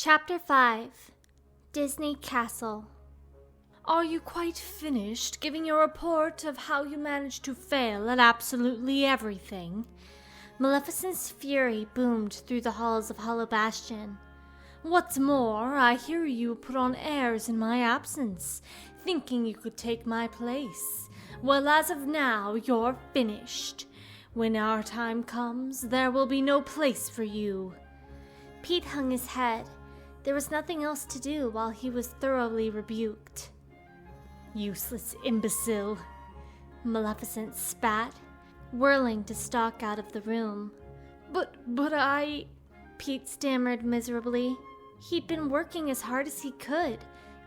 Chapter 5 Disney Castle. Are you quite finished giving your report of how you managed to fail at absolutely everything? Maleficent's fury boomed through the halls of Hollow Bastion. What's more, I hear you put on airs in my absence, thinking you could take my place. Well, as of now, you're finished. When our time comes, there will be no place for you. Pete hung his head. There was nothing else to do while he was thoroughly rebuked. Useless imbecile, Maleficent spat, whirling to stalk out of the room. But Pete stammered miserably. He'd been working as hard as he could,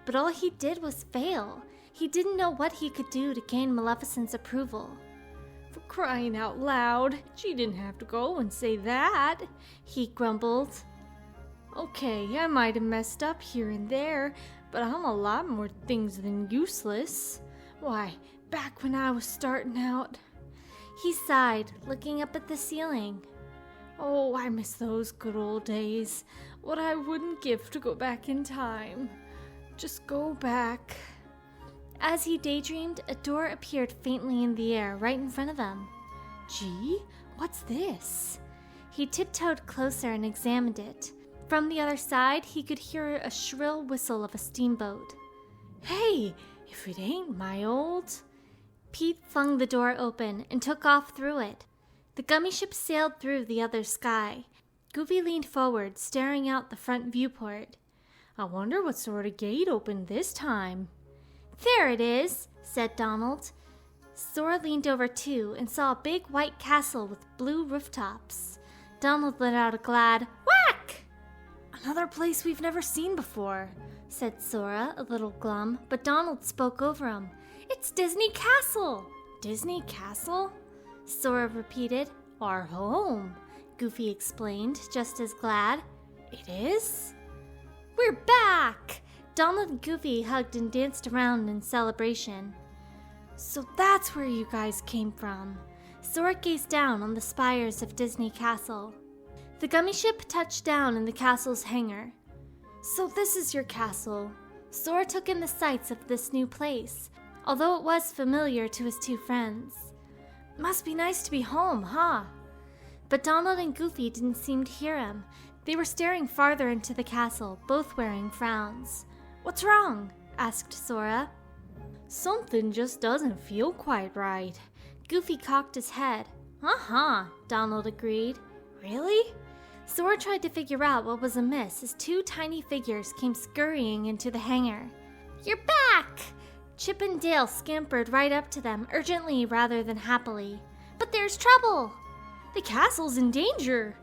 but all he did was fail. He didn't know what he could do to gain Maleficent's approval. For crying out loud, she didn't have to go and say that, he grumbled. Okay, I might have messed up here and there, but I'm a lot more things than useless. Why, back when I was starting out... He sighed, looking up at the ceiling. Oh, I miss those good old days. What I wouldn't give to go back in time. Just go back. As he daydreamed, a door appeared faintly in the air right in front of him. Gee, what's this? He tiptoed closer and examined it. From the other side, he could hear a shrill whistle of a steamboat. Hey, if it ain't my old... Pete flung the door open and took off through it. The gummy ship sailed through the other sky. Goofy leaned forward, staring out the front viewport. I wonder what sort of gate opened this time. There it is, said Donald. Sora leaned over too and saw a big white castle with blue rooftops. Donald let out a glad whack! Another place we've never seen before, said Sora, a little glum, but Donald spoke over him. It's Disney Castle! Disney Castle? Sora repeated. Our home, Goofy explained, just as glad. It is? We're back! Donald and Goofy hugged and danced around in celebration. So that's where you guys came from. Sora gazed down on the spires of Disney Castle. The gummy ship touched down in the castle's hangar. So this is your castle. Sora took in the sights of this new place, although it was familiar to his two friends. Must be nice to be home, huh? But Donald and Goofy didn't seem to hear him. They were staring farther into the castle, both wearing frowns. What's wrong? Asked Sora. Something just doesn't feel quite right. Goofy cocked his head. Donald agreed. Really? Sora tried to figure out what was amiss as two tiny figures came scurrying into the hangar. You're back! Chip and Dale scampered right up to them, urgently rather than happily. But there's trouble! The castle's in danger!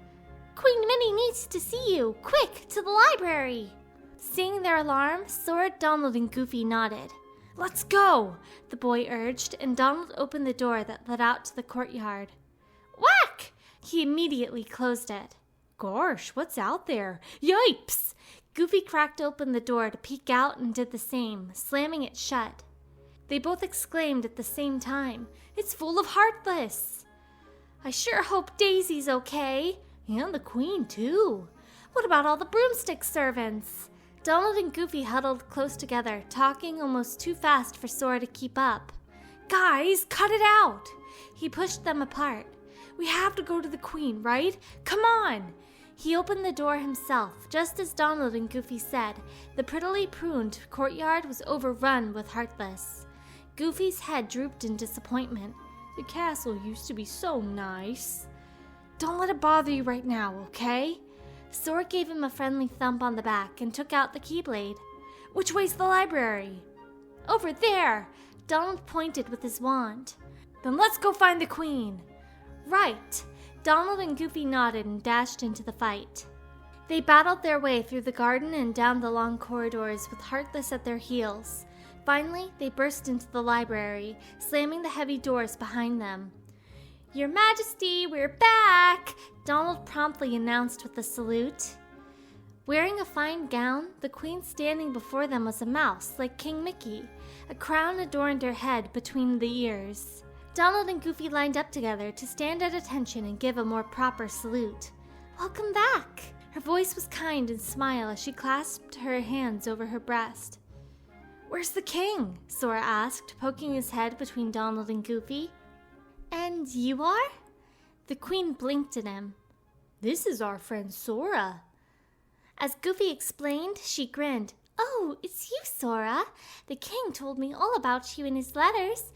Queen Minnie needs to see you! Quick, to the library! Seeing their alarm, Sora, Donald, and Goofy nodded. Let's go! The boy urged, and Donald opened the door that led out to the courtyard. Whack! He immediately closed it. Gosh, what's out there? Yipes! Goofy cracked open the door to peek out and did the same, slamming it shut. They both exclaimed at the same time, It's full of Heartless! I sure hope Daisy's okay. And the Queen, too. What about all the broomstick servants? Donald and Goofy huddled close together, talking almost too fast for Sora to keep up. Guys, cut it out! He pushed them apart. We have to go to the Queen, right? Come on! He opened the door himself, just as Donald and Goofy said. The prettily pruned courtyard was overrun with Heartless. Goofy's head drooped in disappointment. The castle used to be so nice. Don't let it bother you right now, okay? Sora gave him a friendly thump on the back and took out the Keyblade. Which way's the library? Over there! Donald pointed with his wand. Then let's go find the Queen. Right! Donald and Goofy nodded and dashed into the fight. They battled their way through the garden and down the long corridors with Heartless at their heels. Finally, they burst into the library, slamming the heavy doors behind them. Your Majesty, we're back! Donald promptly announced with a salute. Wearing a fine gown, the Queen standing before them was a mouse like King Mickey. A crown adorned her head between the ears. Donald and Goofy lined up together to stand at attention and give a more proper salute. Welcome back! Her voice was kind and smile as she clasped her hands over her breast. "Where's the king?" Sora asked, poking his head between Donald and Goofy. "And you are?" The queen blinked at him. "This is our friend Sora." As Goofy explained, she grinned. "Oh, it's you, Sora. The king told me all about you in his letters.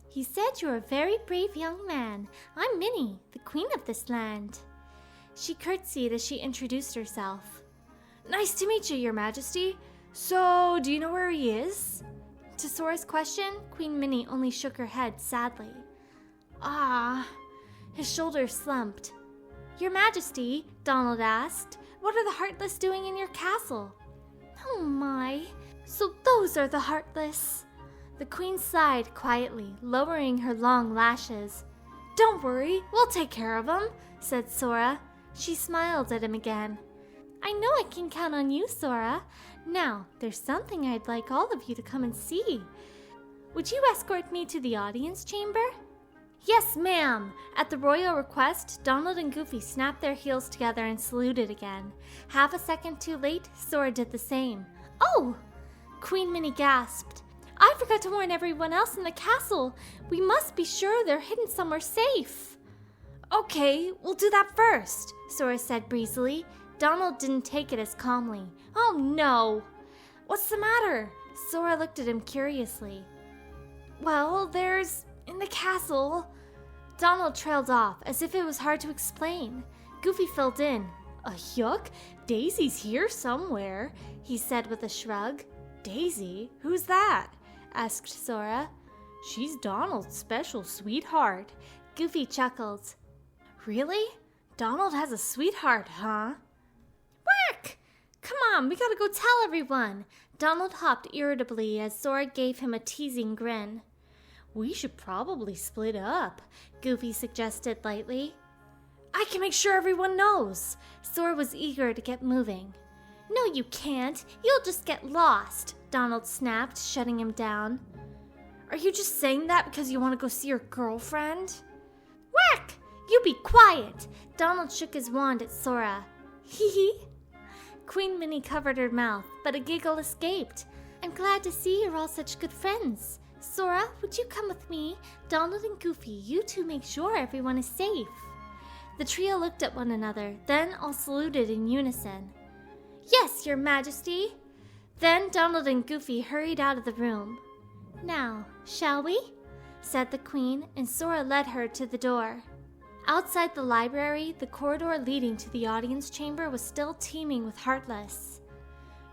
He said you're a very brave young man. I'm Minnie, the queen of this land." She curtsied as she introduced herself. "Nice to meet you, Your Majesty. So, do you know where he is?" To Sora's question, Queen Minnie only shook her head sadly. His shoulders slumped. "Your Majesty," Donald asked, "what are the Heartless doing in your castle?" "Oh my, so those are the Heartless." The queen sighed quietly, lowering her long lashes. "Don't worry, we'll take care of them," said Sora. She smiled at him again. "I know I can count on you, Sora. Now, there's something I'd like all of you to come and see. Would you escort me to the audience chamber?" "Yes, ma'am." At the royal request, Donald and Goofy snapped their heels together and saluted again. Half a second too late, Sora did the same. "Oh!" Queen Minnie gasped. "I forgot to warn everyone else in the castle. We must be sure they're hidden somewhere safe." "Okay, we'll do that first," Sora said breezily. Donald didn't take it as calmly. "Oh no!" "What's the matter?" Sora looked at him curiously. "Well, in the castle." Donald trailed off, as if it was hard to explain. Goofy filled in. "Yuck, Daisy's here somewhere," he said with a shrug. "Daisy? Who's that?" asked Sora. "She's Donald's special sweetheart." Goofy chuckled. "Really? Donald has a sweetheart, huh?" "Whack! Come on, we gotta go tell everyone." Donald hopped irritably as Sora gave him a teasing grin. "We should probably split up," Goofy suggested lightly. "I can make sure everyone knows." Sora was eager to get moving. "No, you can't. You'll just get lost," Donald snapped, shutting him down. "Are you just saying that because you want to go see your girlfriend?" "Whack! You be quiet!" Donald shook his wand at Sora. "Hee hee." Queen Minnie covered her mouth, but a giggle escaped. "I'm glad to see you're all such good friends. Sora, would you come with me? Donald and Goofy, you two make sure everyone is safe." The trio looked at one another, then all saluted in unison. "Yes, Your Majesty." Then Donald and Goofy hurried out of the room. "Now, shall we?" said the Queen, and Sora led her to the door. Outside the library, the corridor leading to the audience chamber was still teeming with Heartless.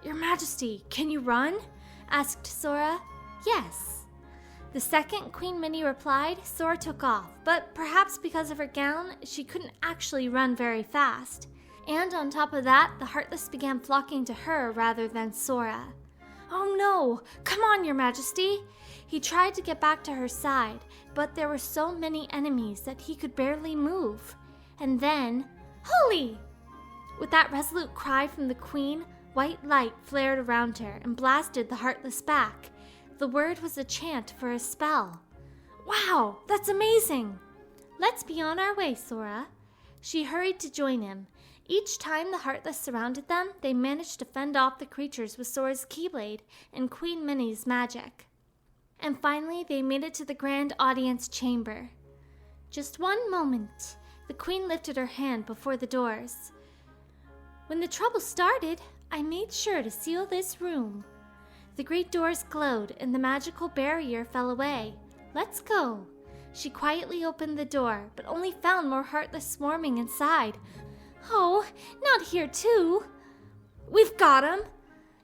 "Your Majesty, can you run?" asked Sora. "Yes." The second Queen Minnie replied, Sora took off, but perhaps because of her gown, she couldn't actually run very fast. And on top of that, the Heartless began flocking to her rather than Sora. "Oh no! Come on, Your Majesty!" He tried to get back to her side, but there were so many enemies that he could barely move. And then, "Holy!" With that resolute cry from the Queen, white light flared around her and blasted the Heartless back. The word was a chant for a spell. "Wow, that's amazing!" "Let's be on our way, Sora." She hurried to join him. Each time the Heartless surrounded them, they managed to fend off the creatures with Sora's Keyblade and Queen Minnie's magic. And finally, they made it to the grand audience chamber. "Just one moment." The Queen lifted her hand before the doors. "When the trouble started, I made sure to seal this room." The great doors glowed and the magical barrier fell away. "Let's go." She quietly opened the door, but only found more Heartless swarming inside. "Oh, not here too." "We've got him!"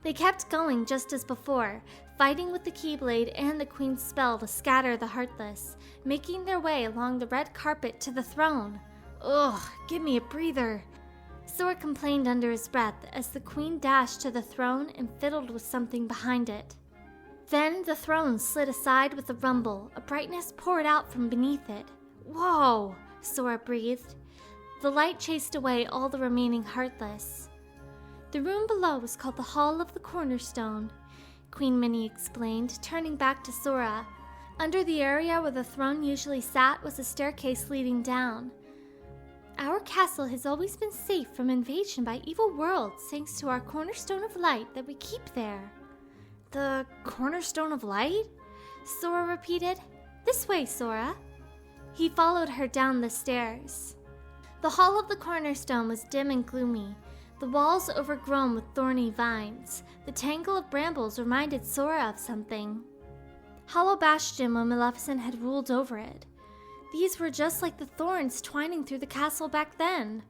They kept going just as before, fighting with the Keyblade and the Queen's spell to scatter the Heartless, making their way along the red carpet to the throne. "Ugh, give me a breather." Sora complained under his breath as the Queen dashed to the throne and fiddled with something behind it. Then the throne slid aside with a rumble. A brightness poured out from beneath it. "Whoa!" Sora breathed. The light chased away all the remaining Heartless. "The room below was called the Hall of the Cornerstone," Queen Minnie explained, turning back to Sora. Under the area where the throne usually sat was a staircase leading down. our castle has always been safe from invasion by evil worlds thanks to our cornerstone of light that we keep there. The cornerstone of light? Sora repeated. This way, Sora. He followed her down the stairs. The hall of the cornerstone was dim and gloomy, the walls overgrown with thorny vines. The tangle of brambles reminded Sora of something. Hollow Bastion when Maleficent had ruled over it. These were just like the thorns twining through the castle back then.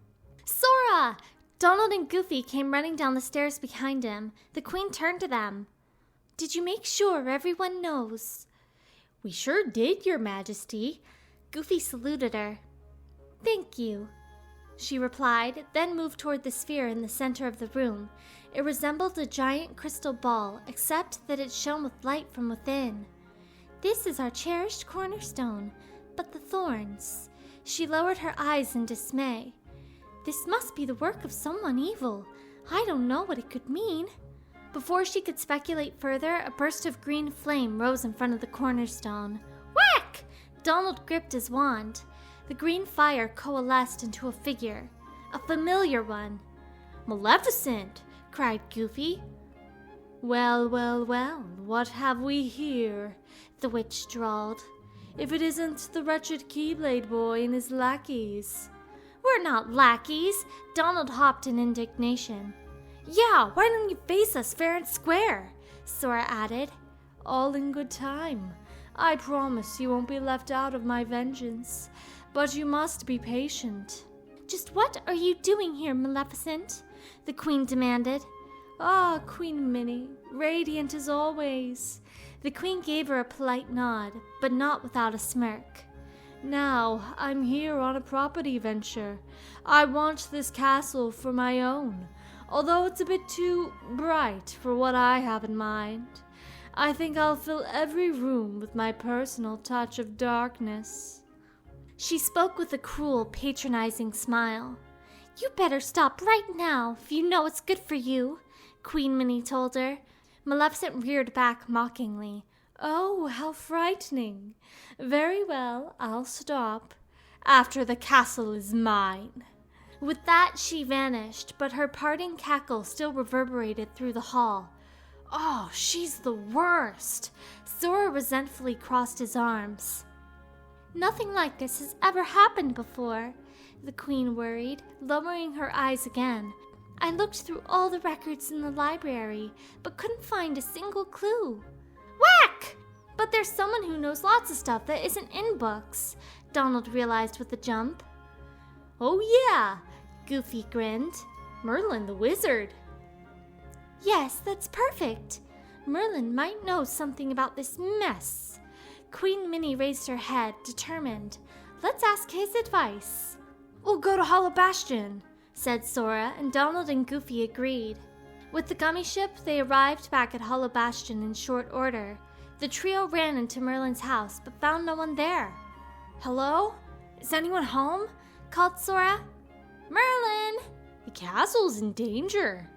Sora! Donald and Goofy came running down the stairs behind him. The Queen turned to them. Did you make sure everyone knows? We sure did, Your Majesty. Goofy saluted her. Thank you, she replied, then moved toward the sphere in the center of the room. It resembled a giant crystal ball, except that it shone with light from within. This is our cherished cornerstone, but the thorns. She lowered her eyes in dismay. This must be the work of someone evil. I don't know what it could mean. Before she could speculate further, a burst of green flame rose in front of the cornerstone. Whack! Donald gripped his wand. The green fire coalesced into a figure, a familiar one. Maleficent! Cried Goofy. Well, well, well, what have we here? The witch drawled. If it isn't the wretched Keyblade boy and his lackeys. We're not lackeys, Donald hopped in indignation. Yeah, why don't you face us fair and square? Sora added. All in good time. I promise you won't be left out of my vengeance. But you must be patient. Just what are you doing here, Maleficent? The Queen demanded. Ah, Queen Minnie, radiant as always. The Queen gave her a polite nod, but not without a smirk. Now, I'm here on a property venture. I want this castle for my own, although it's a bit too bright for what I have in mind. I think I'll fill every room with my personal touch of darkness. She spoke with a cruel, patronizing smile. You better stop right now if you know it's good for you, Queen Minnie told her. Maleficent reared back mockingly. Oh, how frightening. Very well, I'll stop. After the castle is mine. With that, she vanished, but her parting cackle still reverberated through the hall. Oh, she's the worst. Sora resentfully crossed his arms. Nothing like this has ever happened before, the Queen worried, lowering her eyes again. I looked through all the records in the library, but couldn't find a single clue. Whack! But there's someone who knows lots of stuff that isn't in books, Donald realized with a jump. Oh yeah, Goofy grinned. Merlin the wizard. Yes, that's perfect. Merlin might know something about this mess. Queen Minnie raised her head, determined. Let's ask his advice. We'll go to Hollow Bastion, said Sora, and Donald and Goofy agreed. With the gummy ship, they arrived back at Hollow Bastion in short order. The trio ran into Merlin's house, but found no one there. Hello? Is anyone home? Called Sora. Merlin! The castle's in danger.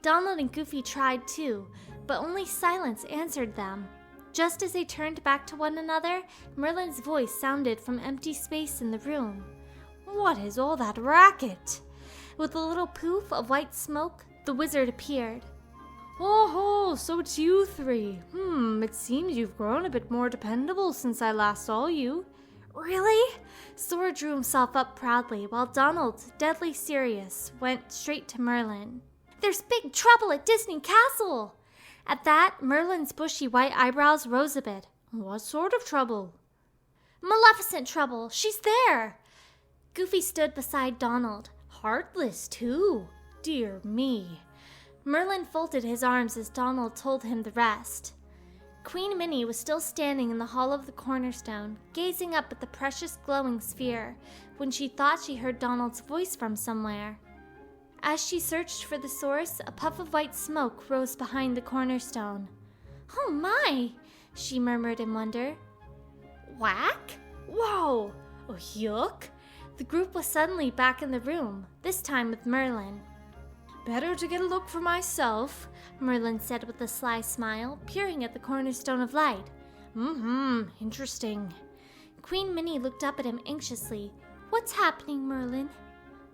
Donald and Goofy tried too, but only silence answered them. Just as they turned back to one another, Merlin's voice sounded from empty space in the room. What is all that racket? With a little poof of white smoke, the wizard appeared. Oh, so it's you three. It seems you've grown a bit more dependable since I last saw you. Really? Sora drew himself up proudly, while Donald, deadly serious, went straight to Merlin. There's big trouble at Disney Castle! At that, Merlin's bushy white eyebrows rose a bit. What sort of trouble? Maleficent trouble! She's there! Goofy stood beside Donald. Heartless, too. Dear me. Merlin folded his arms as Donald told him the rest. Queen Minnie was still standing in the hall of the cornerstone, gazing up at the precious glowing sphere, when she thought she heard Donald's voice from somewhere. As she searched for the source, a puff of white smoke rose behind the cornerstone. Oh my, she murmured in wonder. Whack? Whoa! Oh, yuck! The group was suddenly back in the room, this time with Merlin. Better to get a look for myself, Merlin said with a sly smile, peering at the cornerstone of light. Interesting. Queen Minnie looked up at him anxiously. What's happening, Merlin?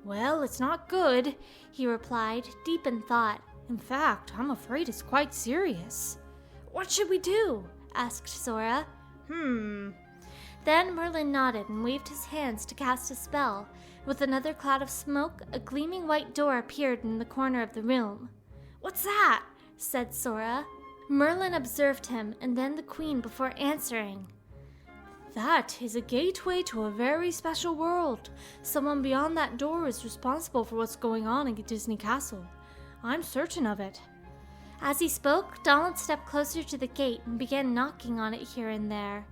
Well, it's not good, he replied, deep in thought. In fact, I'm afraid it's quite serious. What should we do? Asked Sora. Then Merlin nodded and waved his hands to cast a spell. With another cloud of smoke, a gleaming white door appeared in the corner of the room. What's that? Said Sora. Merlin observed him and then the Queen before answering. That is a gateway to a very special world. Someone beyond that door is responsible for what's going on in Disney Castle. I'm certain of it. As he spoke, Donald stepped closer to the gate and began knocking on it here and there.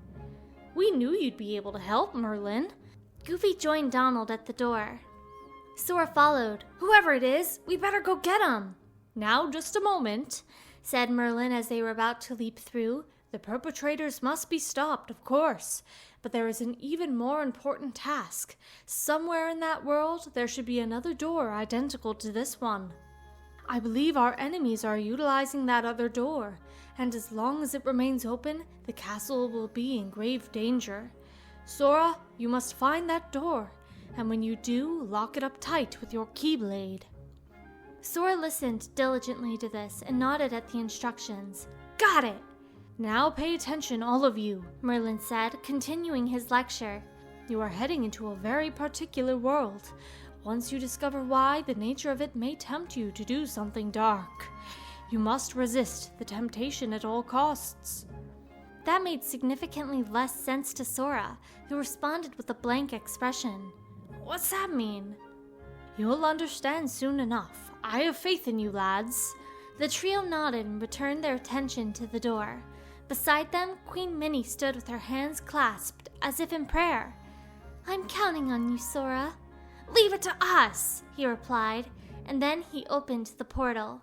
We knew you'd be able to help, Merlin. Goofy joined Donald at the door. Sora followed. Whoever it is, we better go get him. Now, just a moment, said Merlin as they were about to leap through. The perpetrators must be stopped, of course, but there is an even more important task. Somewhere in that world, there should be another door identical to this one. I believe our enemies are utilizing that other door, and as long as it remains open, the castle will be in grave danger. Sora, you must find that door, and when you do, lock it up tight with your keyblade. Sora listened diligently to this and nodded at the instructions. Got it! Now pay attention, all of you, Merlin said, continuing his lecture. You are heading into a very particular world. Once you discover why, the nature of it may tempt you to do something dark. You must resist the temptation at all costs. That made significantly less sense to Sora, who responded with a blank expression. What's that mean? You'll understand soon enough. I have faith in you, lads. The trio nodded and returned their attention to the door. Beside them, Queen Minnie stood with her hands clasped, as if in prayer. I'm counting on you, Sora. Leave it to us, he replied, and then he opened the portal.